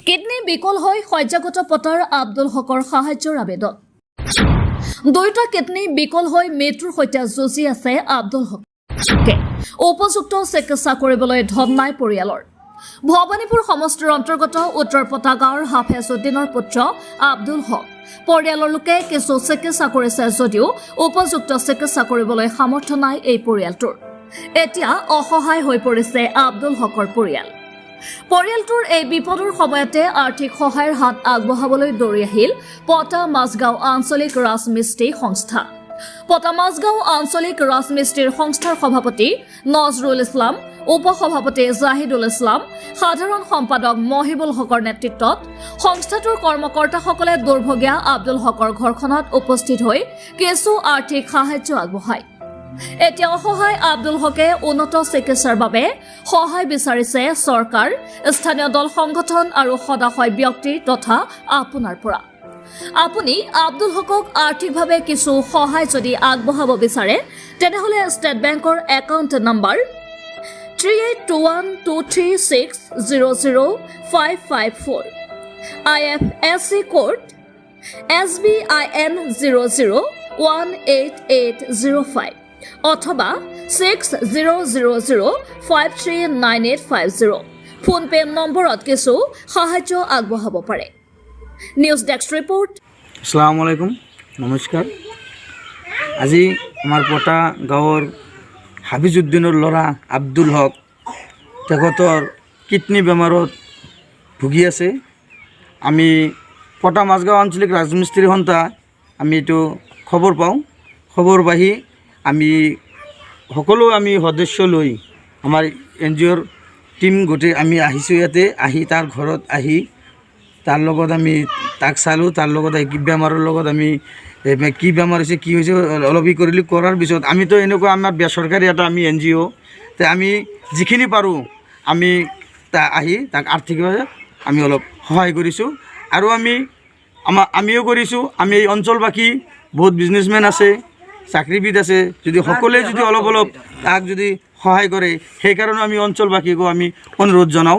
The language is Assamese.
কিডনি বিকল হৈ শয্যাগত পতাৰ আব্দুল হকৰ সাহায্যৰ আবেদন। দুয়োটা কিডনি বিকল হৈ মৃত্যুৰ সৈতে যুঁজি আছে আব্দুল হকে। উপযুক্ত চিকিৎসা কৰিবলৈ ধন নাই পৰিয়ালৰ। ভৱানীপুৰ সমষ্টিৰ অন্তৰ্গত উত্তৰপতা গাঁৱৰ হাফেজ উদ্দিনৰ পুত্ৰ আব্দুল হক পৰিয়ালৰ লোকে কিছু চিকিৎসা কৰিছে যদিও উপযুক্ত চিকিৎসা কৰিবলৈ সামৰ্থ্য নাই এই পৰিয়ালটোৰ। এতিয়া অসহায় হৈ পৰিছে আব্দুল হকৰ পৰিয়াল। পৰিয়ালটোৰ এই বিপদৰ সময়তে আৰ্থিক সহায়ৰ হাত আগবঢ়াবলৈ দৌৰি আহিল পটা মাছগাঁও আঞ্চলিক ৰাজমিস্ত্ৰী সংস্থা। পটা মাছগাঁও আঞ্চলিক ৰাজমিস্ত্ৰীৰ সংস্থাৰ সভাপতি নজৰুল ইছলাম, উপসভাপতি জাহিদুল ইছলাম, সাধাৰণ সম্পাদক মহিবুল হকৰ নেতৃত্বত সংস্থাটোৰ কৰ্মকৰ্তাসকলে দুৰ্ভগীয়া আব্দুল হকৰ ঘৰখনত উপস্থিত হৈ কিছু আৰ্থিক সাহায্য আগবঢ়ায়। এতিয়া অসহায় আব্দুল হকে উন্নত চিকিৎসাৰ বাবে সহায় বিচাৰিছে চৰকাৰ, স্থানীয় দল সংগঠন আৰু সদাশয় ব্যক্তি তথা আপোনাৰ পৰা। আপুনি আব্দুল হকক আৰ্থিকভাৱে কিছু সহায় যদি আগবঢ়াব বিচাৰে তেনেহ'লে ষ্টেট বেংকৰ account number 382123600554, IFSC code SBIN 00188805 অথবা 6000539850 ফোনপে নম্বৰত কিছু সাহায্য আগবঢ়াব পাৰে। News desk report. আসসালামু আলাইকুম, নমস্কাৰ। আজি আমাৰ পটা গাঁৱৰ হাফিজ উদ্দিনৰ ল'ৰা আব্দুল হক তেখেতৰ কিডনি বেমাৰত ভুগি আছে। আমি পটা মাছগাঁও আঞ্চলিক ৰাজমিস্ত্ৰী সন্থা আমি এইটো খবৰ পাওঁ। খবৰ পাই আমি সকলো সদস্য লৈ আমাৰ NGOৰ টিম গোটেই আমি আহিছোঁ ইয়াতে। আহি তাৰ ঘৰত আহি তাৰ লগত আমি তাক চালোঁ। তাৰ লগত কি বেমাৰৰ লগত আমি কি বেমাৰ হৈছে কি হৈছে অলপ কৰিলোঁ। কৰাৰ পিছত আমিতো এনেকুৱা আমাৰ বেচৰকাৰী এটা আমি NGO, তে আমি যিখিনি পাৰোঁ আমি আহি তাক আৰ্থিকভাৱে আমি অলপ সহায় কৰিছোঁ। আৰু আমিও কৰিছোঁ। আমি এই অঞ্চলবাসী বহুত বিজনেছমেন আছে, চাকৰিবিদ আছে, যদি সকলোৱে যদি অলপ তাক যদি সহায় কৰে সেইকাৰণে আমি অঞ্চলবাসীকো আমি অনুৰোধ জনাওঁ।